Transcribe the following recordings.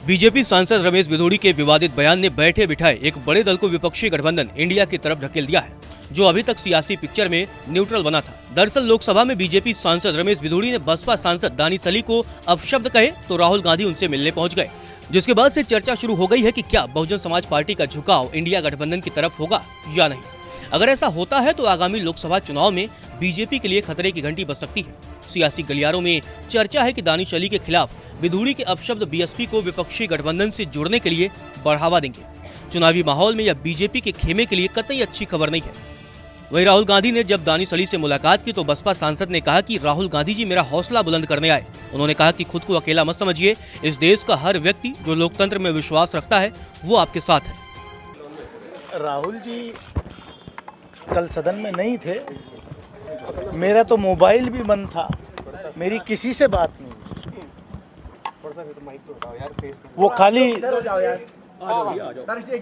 BJP सांसद रमेश बिधूड़ी के विवादित बयान ने बैठे बिठाए एक बड़े दल को विपक्षी गठबंधन इंडिया की तरफ ढकेल दिया है, जो अभी तक सियासी पिक्चर में न्यूट्रल बना था। दरअसल लोकसभा में बीजेपी सांसद रमेश बिधूड़ी ने बसपा सांसद दानिश अली को अपशब्द कहे तो राहुल गांधी उनसे मिलने पहुंच गए, जिसके बाद से चर्चा शुरू हो गई है कि क्या बहुजन समाज पार्टी का झुकाव इंडिया गठबंधन की तरफ होगा या नहीं। अगर ऐसा होता है तो आगामी लोकसभा चुनाव में बीजेपी के लिए खतरे की घंटी बज सकती है। सियासी गलियारों में चर्चा है कि दानिश अली के खिलाफ बिधूड़ी के अपशब्द बीएसपी को विपक्षी गठबंधन से जोड़ने के लिए बढ़ावा देंगे। चुनावी माहौल में यह बीजेपी के खेमे के लिए कतई अच्छी खबर नहीं है। वहीं राहुल गांधी ने जब दानिश अली से मुलाकात की तो बसपा सांसद ने कहा कि राहुल गांधी जी मेरा हौसला बुलंद करने आए। उन्होंने कहा कि खुद को अकेला मत समझिए, इस देश का हर व्यक्ति जो लोकतंत्र में विश्वास रखता है वो आपके साथ है। राहुल जी कल सदन में नहीं थे, मेरा तो मोबाइल भी बंद था, मेरी किसी से बात नहीं। वो खाली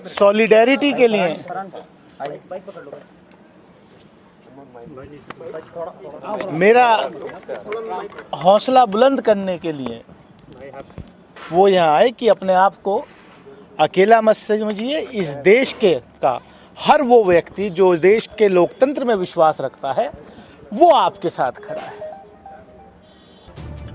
सॉलिडेरिटी के लिए, मेरा हौसला बुलंद करने के लिए वो यहाँ आए कि अपने आप को अकेला मत समझिए, इस देश के का हर वो व्यक्ति जो देश के लोकतंत्र में विश्वास रखता है वो आपके साथ खड़ा है।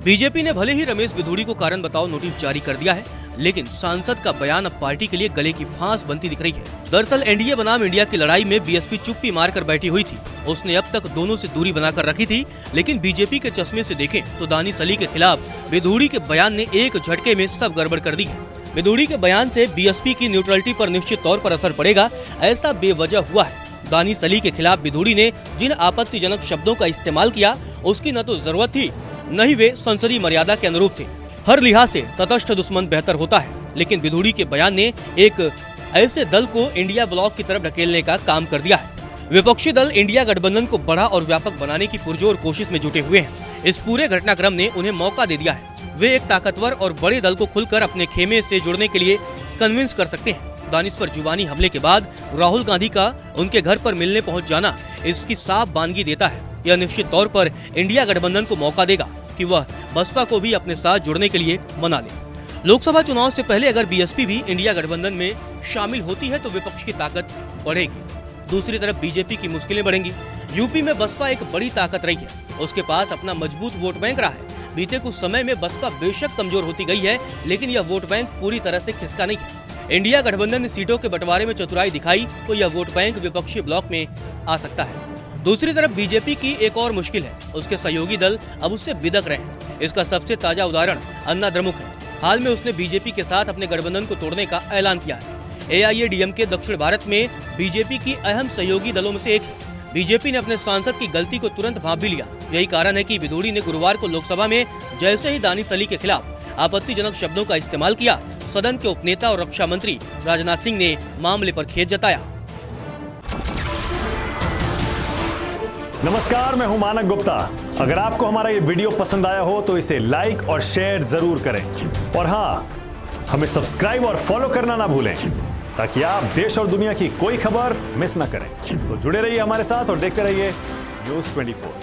बीजेपी ने भले ही रमेश बिधूड़ी को कारण बताओ नोटिस जारी कर दिया है, लेकिन सांसद का बयान अब पार्टी के लिए गले की फांस बनती दिख रही है। दरअसल एनडीए बनाम इंडिया की लड़ाई में बीएसपी चुप्पी मारकर बैठी हुई थी। उसने अब तक दोनों से दूरी बनाकर रखी थी, लेकिन बीजेपी के चश्मे से देखें तो दानिश अली के खिलाफ बिधूड़ी के बयान ने एक झटके में सब गड़बड़ कर दी है। बिधूड़ी के बयान से बीएसपी की न्यूट्रलिटी पर निश्चित तौर पर असर पड़ेगा, ऐसा बेवजह हुआ है। दानिश अली के खिलाफ बिधूड़ी ने जिन आपत्तिजनक शब्दों का इस्तेमाल किया उसकी न तो जरूरत थी, न ही वे संसदीय मर्यादा के अनुरूप थे। हर लिहाज से तटस्थ दुश्मन बेहतर होता है, लेकिन बिधूड़ी के बयान ने एक ऐसे दल को इंडिया ब्लॉक की तरफ ढकेलने का काम कर दिया है। विपक्षी दल इंडिया गठबंधन को बड़ा और व्यापक बनाने की पुरजोर कोशिश में जुटे हुए हैं। इस पूरे घटनाक्रम ने उन्हें मौका दे दिया है। वे एक ताकतवर और बड़े दल को खुलकर अपने खेमे से जुड़ने के लिए कन्विंस कर सकते हैं। दानिश पर जुबानी हमले के बाद राहुल गांधी का उनके घर पर मिलने पहुंच जाना इसकी साफ बानगी देता है। यह निश्चित तौर पर इंडिया गठबंधन को मौका देगा कि वह बसपा को भी अपने साथ जुड़ने के लिए मना ले। लोकसभा चुनाव से पहले अगर बीएसपी भी इंडिया गठबंधन में शामिल होती है तो विपक्ष की ताकत बढ़ेगी। दूसरी तरफ बीजेपी की मुश्किलें बढ़ेंगी। यूपी में बसपा एक बड़ी ताकत रही है, उसके पास अपना मजबूत वोट बैंक रहा है। बीते कुछ समय में बसपा बेशक कमजोर होती गई है, लेकिन यह वोट बैंक पूरी तरह से खिसका नहीं है। इंडिया गठबंधन ने सीटों के बंटवारे में चतुराई दिखाई तो यह वोट बैंक विपक्षी ब्लॉक में आ सकता है। दूसरी तरफ बीजेपी की एक और मुश्किल है, उसके सहयोगी दल अब उससे बिदक रहे हैं। इसका सबसे ताजा उदाहरण अन्ना द्रमुक है। हाल में उसने बीजेपी के साथ अपने गठबंधन को तोड़ने का ऐलान किया है। AIADMK दक्षिण भारत में बीजेपी की अहम सहयोगी दलों में से एक है। बीजेपी ने अपने सांसद की गलती को तुरंत भांप भी लिया। यही कारण है कि बिधूड़ी ने गुरुवार को लोकसभा में जैसे ही दानिश अली के खिलाफ आपत्तिजनक शब्दों का इस्तेमाल किया, सदन के उपनेता और रक्षा मंत्री राजनाथ सिंह ने मामले पर खेद जताया। नमस्कार, मैं हूं मानक गुप्ता। अगर आपको हमारा ये वीडियो पसंद आया हो तो इसे लाइक और शेयर जरूर करें, और हाँ, हमें सब्सक्राइब और फॉलो करना ना भूलें ताकि आप देश और दुनिया की कोई खबर मिस ना करें। तो जुड़े रहिए हमारे साथ और देखते रहिए News 24।